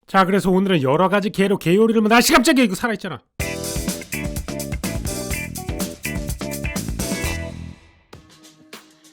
자, 그래서 오늘은 여러가지 게로 게 요리를 날씨 깜짝이야, 이거 살아있잖아.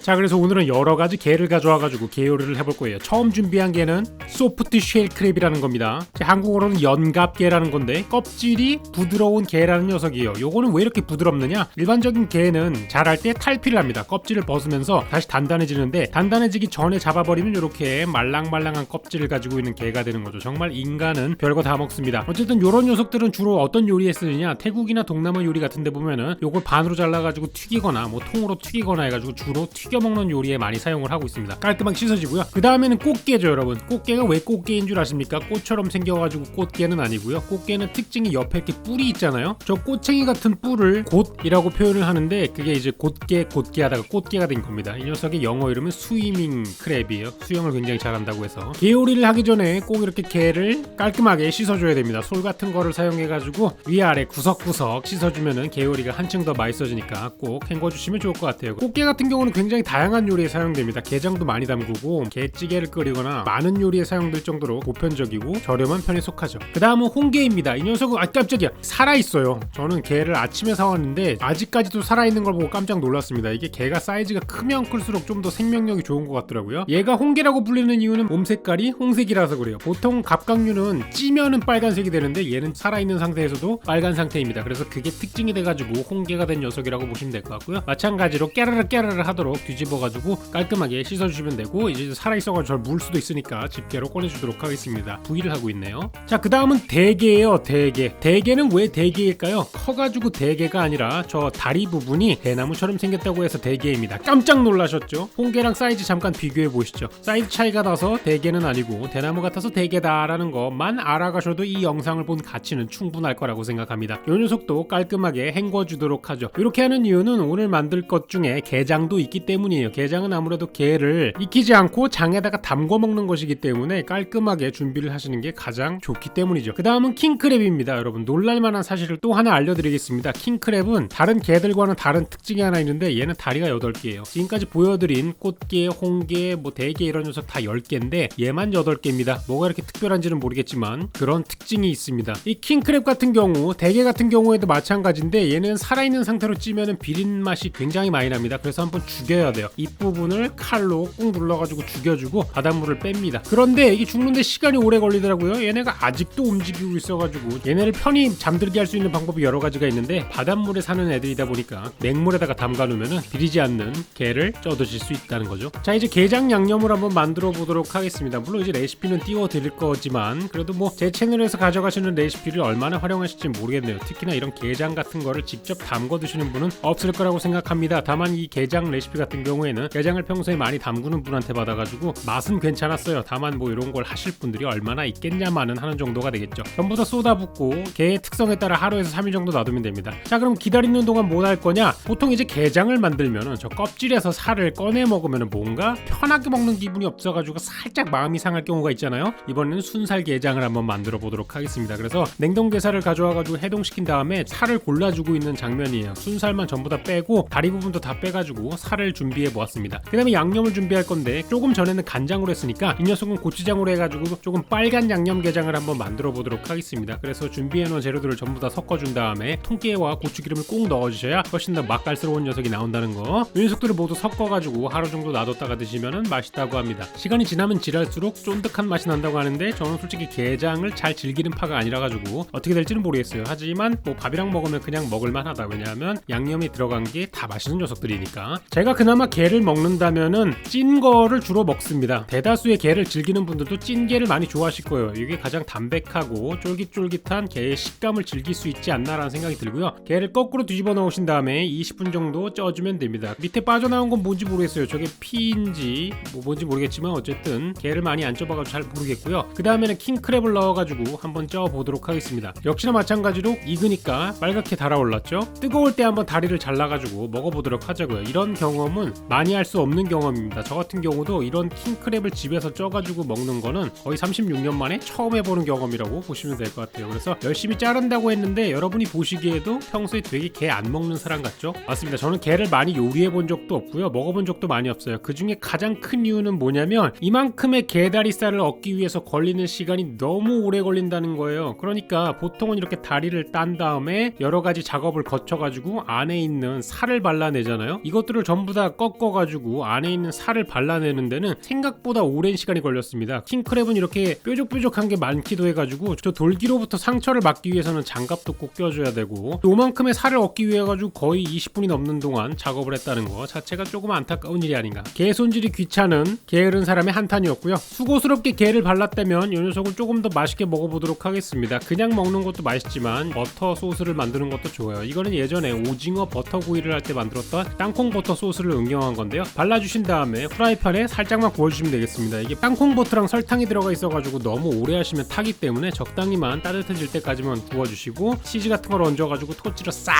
자, 그래서 오늘은 여러가지 게를 가져와가지고 게 요리를 해볼 거예요. 처음 준비한 게는 소프트 쉘 크랩이라는 겁니다. 한국어로는 연갑게라는 건데 껍질이 부드러운 게라는 녀석이에요. 요거는 왜 이렇게 부드럽느냐? 일반적인 게는 자랄 때 탈피를 합니다. 껍질을 벗으면서 다시 단단해지는데, 단단해지기 전에 잡아버리면 이렇게 말랑말랑한 껍질을 가지고 있는 게가 되는 거죠. 정말 인간은 별거 다 먹습니다. 어쨌든 요런 녀석들은 주로 어떤 요리에 쓰느냐, 태국이나 동남아 요리 같은 데 보면은 요걸 반으로 잘라가지고 튀기거나 뭐 통으로 튀기거나 해가지고 주로 튀겨 먹는 요리에 많이 사용을 하고 있습니다. 깔끔하게 씻어지고요. 그 다음에는 꽃게죠, 여러분. 꽃게가 왜 꽃게인 줄 아십니까? 꽃처럼 생겨가지고 꽃게는 아니고요. 꽃게는 특징이 옆에 이렇게 뿔이 있잖아요. 저 꼬챙이 같은 뿔을 곶이라고 표현을 하는데, 그게 이제 곧게 하다가 꽃게가 된 겁니다. 이 녀석의 영어 이름은 스위밍 크랩이에요. 수영을 굉장히 잘한다고 해서. 게 요리를 하기 전에 꼭 이렇게 게를 깔끔하게 씻어줘야 됩니다. 솔 같은 거를 사용해가지고 위아래 구석구석 씻어주면은 게 요리가 한층 더 맛있어지니까 꼭 헹궈주시면 좋을 것 같아요. 꽃게 같은 경우는 굉장히 다양한 요리에 사용됩니다. 게장도 많이 담그고 게찌개를 끓이거나 많은 요리에 사용될 정도로 보편적이고 저렴한 편에 속하죠. 그 다음은 홍게입니다. 이 녀석은 깜짝이야, 살아있어요. 저는 게를 아침에 사왔는데 아직까지도 살아있는 걸 보고 깜짝 놀랐습니다. 이게 게가 사이즈가 크면 클수록 좀 더 생명력이 좋은 것 같더라고요. 얘가 홍게라고 불리는 이유는 몸 색깔이 홍색이라서 그래요. 보통 갑각류는 찌면은 빨간색이 되는데 얘는 살아있는 상태에서도 빨간 상태입니다. 그래서 그게 특징이 돼가지고 홍게가 된 녀석이라고 보시면 될 것 같고요. 마찬가지로 깨르르 하도록 뒤집어가지고 깔끔하게 씻어주시면 되고, 이제 살아있어가지고 절 물 수도 있으니까 집게로 꺼내주도록 하겠습니다. 부위를 하고 있네요. 자, 그 다음은 대게예요. 대게는 왜 대게일까요? 커가지고 대게가 아니라 저 다리 부분이 대나무처럼 생겼다고 해서 대게입니다. 깜짝 놀라셨죠? 홍게랑 사이즈 잠깐 비교해 보시죠. 사이즈 차이가 나서 대게는 아니고 대나무 같아서 대게다라는 것만 알아가셔도 이 영상을 본 가치는 충분할 거라고 생각합니다. 이 녀석도 깔끔하게 헹궈주도록 하죠. 이렇게 하는 이유는 오늘 만들 것 중에 게장도 있기 때문이에요. 게장은 아무래도 게를 익히지 않고 장에다가 담궈 먹는 것이기 때문에 깔끔하게 준비를 하시는 게 가장 좋기 때문이죠. 그 다음은 킹크랩입니다. 여러분, 놀랄만한 사실을 또 하나 알려드리겠습니다. 킹크랩은 다른 게들과는 다른 특징이 하나 있는데, 얘는 다리가 8개예요. 지금까지 보여드린 꽃게, 홍게, 대게 이런 녀석 다 10개인데 얘만 8개입니다. 뭐가 이렇게 특별한지는 모르겠지만 그런 특징이 있습니다. 이 킹크랩 같은 경우, 대게 같은 경우에도 마찬가지인데, 얘는 살아있는 상태로 찌면은 비린 맛이 굉장히 많이 납니다. 그래서 한번 죽여야 돼요. 잎부분을 칼로 꾹 눌러가지고 죽여주고 바닷물을 뺍니다. 그런데 이게 죽는데 시간이 오래 걸리더라고요. 얘네가 아직도 움직이고 있어가지고 얘네를 편히 잠들게 할 수 있는 방법이 여러 가지가 있는데, 바닷물에 사는 애들이다 보니까 냉물에다가 담가 놓으면 비리지 않는 게를 쪄드실 수 있다는 거죠. 자, 이제 게장 양념을 한번 만들어 보도록 하겠습니다. 물론 이제 레시피는 띄워 드릴 거지만, 그래도 제 채널에서 가져가시는 레시피를 얼마나 활용하실지 모르겠네요. 특히나 이런 게장 같은 거를 직접 담궈 드시는 분은 없을 거라고 생각합니다. 다만 이 게장 레시피 같은 경우에는 게장을 평소에 많이 담그는 분한테 받아가지고 맛은 괜찮았어요. 다만 이런 걸 하실 분들이 얼마나 있겠냐마는 하는 정도가 되겠죠. 전부 다 쏟아붓고 게의 특성에 따라 하루에서 3일 정도 놔두면 됩니다. 자, 그럼 기다리는 동안 뭐 할 거냐? 보통 이제 게장을 만들면은 저 껍질에서 살을 꺼내 먹으면은 뭔가 편하게 먹는 기분이 없어가지고 살짝 마음이 상할 경우가 있잖아요. 이번에는 순살 게장을 한번 만들어 보도록 하겠습니다. 그래서 냉동게살을 가져와가지고 해동시킨 다음에 살을 골라주고 있는 장면이에요. 순살만 전부 다 빼고 다리 부분도 다 빼가지고 살을 준비해 보았습니다. 그 다음에 양념을 준비할 건데, 조금 전에는 간장으로 했으니까 이 녀석은 고추장으로 해가지고 조금 빨간 양념게장을 한번 만들어 보도록 하겠습니다. 그래서 준비해 놓은 재료들을 전부 다 섞어준 다음에 통깨와 고추기름을 꼭 넣어주셔야 훨씬 더 맛깔스러운 녀석이 나온다는 거. 이 녀석들을 모두 섞어가지고 하루 정도 놔뒀다가 드시면 맛있다고 합니다. 시간이 지나면 지날수록 쫀득한 맛이 난다고 하는데, 저는 솔직히 게장을 잘 즐기는 파가 아니라가지고 어떻게 될지는 모르겠어요. 하지만 밥이랑 먹으면 그냥 먹을만하다. 왜냐하면 양념이 들어간 게 다 맛있는 녀석들이니까. 제가 그나마 게를 먹는다면은 찐 거를 주로 먹습니다. 대다수의 게를 즐기는 분들도 찐 게를 많이 좋아하실 거예요. 이게 가장 담백하고 쫄깃쫄깃한 게의 식감을 즐길 수 있지 않나라는 생각이 들고요. 게를 거꾸로 뒤집어 넣으신 다음에 20분 정도 쪄주면 됩니다. 밑에 빠져나온 건 뭔지 모르겠어요. 저게 피인지 뭔지 모르겠지만 어쨌든 게를 많이 안 쪄봐가지고 잘 모르겠고요. 그 다음에는 킹크랩을 넣어가지고 한번 쪄보도록 하겠습니다. 역시나 마찬가지로 익으니까 빨갛게 달아올랐죠. 뜨거울 때 한번 다리를 잘라가지고 먹어보도록 하자고요. 이런 경험은 거는 많이 할 수 없는 경험입니다. 저 같은 경우도 이런 킹크랩을 집에서 쪄가지고 먹는 거는 거의 36년 만에 처음 해보는 경험이라고 보시면 될 것 같아요. 그래서 열심히 자른다고 했는데 여러분이 보시기에도 평소에 되게 게 안 먹는 사람 같죠? 맞습니다. 저는 게를 많이 요리해 본 적도 없고요, 먹어본 적도 많이 없어요. 그 중에 가장 큰 이유는 뭐냐면 이만큼의 게다리살을 얻기 위해서 걸리는 시간이 너무 오래 걸린다는 거예요. 그러니까 보통은 이렇게 다리를 딴 다음에 여러 가지 작업을 거쳐가지고 안에 있는 살을 발라내잖아요. 이것들을 전부 다 꺾어가지고 안에 있는 살을 발라내는 데는 생각보다 오랜 시간이 걸렸습니다. 킹크랩은 이렇게 뾰족뾰족한 게 많기도 해가지고 저 돌기로부터 상처를 막기 위해서는 장갑도 꼭 껴줘야 되고, 요만큼의 살을 얻기 위해 가지고 거의 20분이 넘는 동안 작업을 했다는 거 자체가 조금 안타까운 일이 아닌가. 게 손질이 귀찮은 게으른 사람의 한탄이었고요. 수고스럽게 게를 발랐다면 이 녀석을 조금 더 맛있게 먹어보도록 하겠습니다. 그냥 먹는 것도 맛있지만 버터 소스를 만드는 것도 좋아요. 이거는 예전에 오징어 버터 구이를 할 때 만들었던 땅콩 버터 소스를 응용한 건데요. 발라주신 다음에 프라이팬에 살짝만 구워주시면 되겠습니다. 이게 땅콩 버터랑 설탕이 들어가 있어가지고 너무 오래 하시면 타기 때문에 적당히만 따뜻해질 때까지만 구워주시고, 치즈 같은 걸 얹어가지고 토치로 싹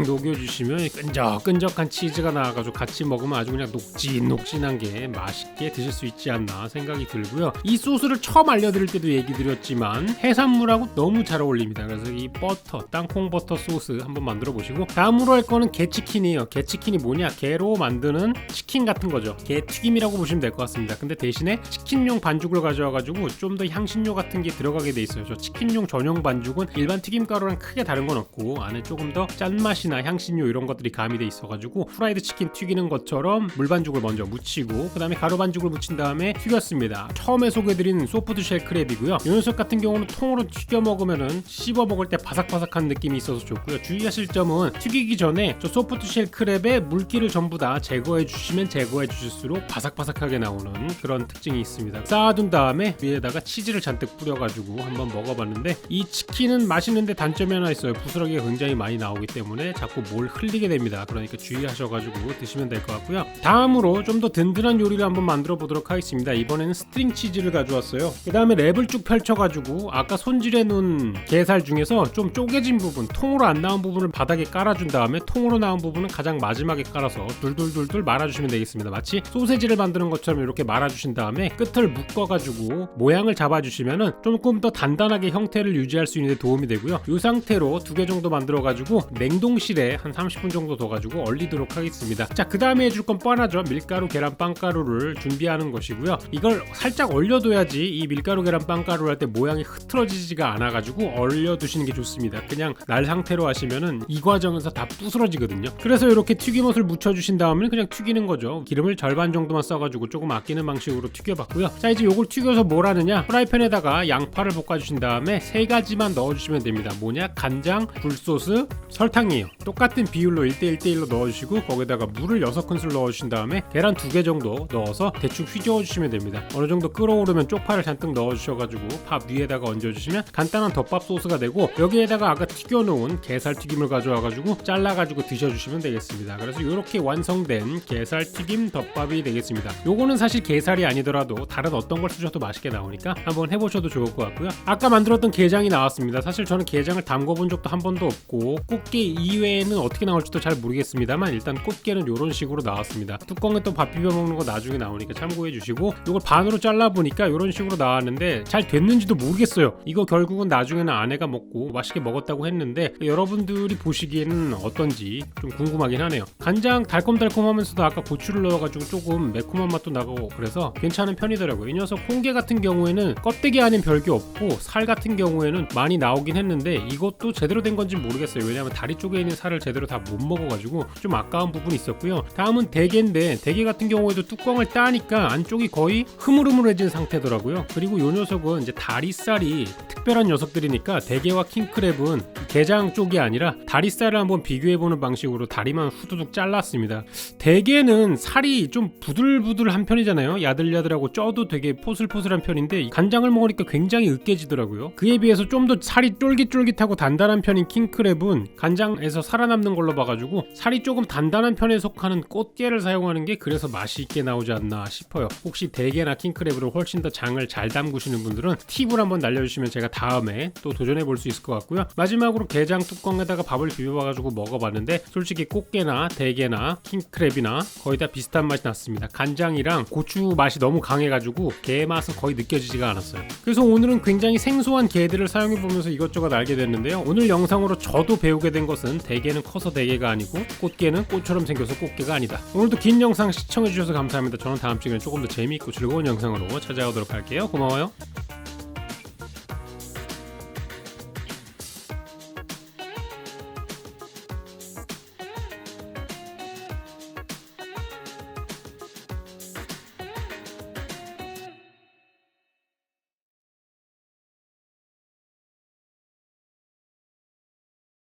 녹여주시면 끈적끈적한 치즈가 나와가지고 같이 먹으면 아주 그냥 녹진녹진한 게 맛있게 드실 수 있지 않나 생각이 들고요. 이 소스를 처음 알려드릴 때도 얘기 드렸지만 해산물하고 너무 잘 어울립니다. 그래서 이 버터, 땅콩 버터 소스 한번 만들어 보시고, 다음으로 할 거는 게치킨이에요. 게치킨이 뭐냐? 게로 만드는 치킨 같은 거죠. 게 튀김이라고 보시면 될 것 같습니다. 근데 대신에 치킨용 반죽을 가져와가지고 좀 더 향신료 같은 게 들어가게 돼 있어요. 저 치킨용 전용 반죽은 일반 튀김가루랑 크게 다른 건 없고 안에 조금 더 짠맛이나 향신료 이런 것들이 가미돼 있어가지고 프라이드 치킨 튀기는 것처럼 물반죽을 먼저 묻히고 그 다음에 가루 반죽을 묻힌 다음에 튀겼습니다. 처음에 소개해드린 소프트 쉘 크랩이고요. 이 녀석 같은 경우는 통으로 튀겨 먹으면은 씹어 먹을 때 바삭바삭한 느낌이 있어서 좋고요. 주의하실 점은 튀기기 전에 저 소프트 쉘 크랩의 물기를 전부 다 제거해 주시면 제거해 주실수록 바삭바삭하게 나오는 그런 특징이 있습니다. 쌓아둔 다음에 위에다가 치즈를 잔뜩 뿌려가지고 한번 먹어봤는데, 이 치킨은 맛있는데 단점이 하나 있어요. 부스러기가 굉장히 많이 나오기 때문에 자꾸 뭘 흘리게 됩니다. 그러니까 주의하셔가지고 드시면 될 것 같고요. 다음으로 좀 더 든든한 요리를 한번 만들어 보도록 하겠습니다. 이번에는 스트링 치즈를 가져왔어요. 그 다음에 랩을 쭉 펼쳐가지고 아까 손질해 놓은 게살 중에서 좀 쪼개진 부분, 통으로 안 나온 부분을 바닥에 깔아준 다음에 통으로 나온 부분은 가장 마지막에 깔아서 둘둘둘둘 말아주시면 되겠습니다. 마치 소세지를 만드는 것처럼 이렇게 말아주신 다음에 끝을 묶어가지고 모양을 잡아주시면은 조금 더 단단하게 형태를 유지할 수 있는 데 도움이 되고요. 이 상태로 2개 정도 만들어가지고 냉동실에 한 30분 정도 둬가지고 얼리도록 하겠습니다. 자, 그 다음에 해줄 건 뻔하죠. 밀가루, 계란, 빵가루를 준비하는 것이고요. 이걸 살짝 얼려둬야지 이 밀가루, 계란, 빵가루를 할 때 모양이 흐트러지지가 않아가지고 얼려두시는 게 좋습니다. 그냥 날 상태로 하시면은 이 과정에서 다 부스러지거든요. 그래서 이렇게 튀김옷을 묻혀주신 다음에 그냥 튀기는 거죠. 기름을 절반 정도만 써가지고 조금 아끼는 방식으로 튀겨봤고요. 자, 이제 요걸 튀겨서 뭘 하느냐? 프라이팬에다가 양파를 볶아주신 다음에 3가지만 넣어주시면 됩니다. 뭐냐? 간장, 굴소스, 설탕이에요. 똑같은 비율로 1대1대1로 넣어주시고 거기다가 물을 6큰술 넣어주신 다음에 계란 2개 정도 넣어서 대충 휘저어주시면 됩니다. 어느 정도 끓어오르면 쪽파를 잔뜩 넣어주셔가지고 밥 위에다가 얹어주시면 간단한 덮밥 소스가 되고, 여기에다가 아까 튀겨놓은 게살 튀김을 가져와가지고 잘라가지고 드셔주시면 되겠습니다. 그래서 이렇게 완성된 게살 튀김 덮밥이 되겠습니다. 요거는 사실 게살이 아니더라도 다른 어떤 걸 쓰셔도 맛있게 나오니까 한번 해보셔도 좋을 것 같고요. 아까 만들었던 게장이 나왔습니다. 사실 저는 게장을 담궈본 적도 한 번도 없고 꽃게 이외에는 어떻게 나올지도 잘 모르겠습니다만 일단 꽃게는 이런 식으로 나왔습니다. 뚜껑에 또 밥 비벼 먹는 거 나중에 나오니까 참고해 주시고, 이걸 반으로 잘라보니까 이런 식으로 나왔는데 잘 됐는지도 모르겠어요. 이거 결국은 나중에는 아내가 먹고 맛있게 먹었다고 했는데 여러분들이 보시기에는 어떤지 좀 궁금하긴 하네요. 간장 달콤달콤하면서도 아까 고추를 넣어가지고 조금 매콤한 맛도 나고 그래서 괜찮은 편이더라고요. 이 녀석 홍게 같은 경우에는 껍데기 안엔 별게 없고 살 같은 경우에는 많이 나오긴 했는데 이것도 제대로 된 건지 모르겠어요. 왜냐하면 다리 쪽에 있는 살을 제대로 다 못 먹어가지고 좀 아까운 부분이 있었고요. 다음은 대게인데, 대게 같은 경우에도 뚜껑을 따니까 안쪽이 거의 흐물흐물해진 상태더라고요. 그리고 이 녀석은 이제 다리살이 특별한 녀석들이니까 대게와 킹크랩은 게장 쪽이 아니라 다리살을 한번 비교해보는 방식으로 다리만 후두둑 잘랐습니다. 대게는 살이 좀 부들부들한 편이잖아요. 야들야들하고 쪄도 되게 포슬포슬한 편인데 간장을 먹으니까 굉장히 으깨지더라고요. 그에 비해서 좀 더 살이 쫄깃쫄깃하고 단단한 편인 킹크랩은 간장에서 살아남는 걸로 봐가지고 살이 조금 단단한 편에 속하는 꽃게를 사용하는 게 그래서 맛이 있게 나오지 않나 싶어요. 혹시 대게나 킹크랩으로 훨씬 더 장을 잘 담그시는 분들은 팁을 한번 날려주시면 제가 다음에 또 도전해 볼 수 있을 것 같고요. 마지막으로 일반적으로 게장 뚜껑에다가 밥을 비벼봐가지고 먹어봤는데 솔직히 꽃게나 대게나 킹크랩이나 거의 다 비슷한 맛이 났습니다. 간장이랑 고추 맛이 너무 강해가지고 게 맛은 거의 느껴지지가 않았어요. 그래서 오늘은 굉장히 생소한 게들을 사용해보면서 이것저것 알게 됐는데요. 오늘 영상으로 저도 배우게 된 것은 대게는 커서 대게가 아니고 꽃게는 꽃처럼 생겨서 꽃게가 아니다. 오늘도 긴 영상 시청해주셔서 감사합니다. 저는 다음 시간에 조금 더 재미있고 즐거운 영상으로 찾아오도록 할게요. 고마워요.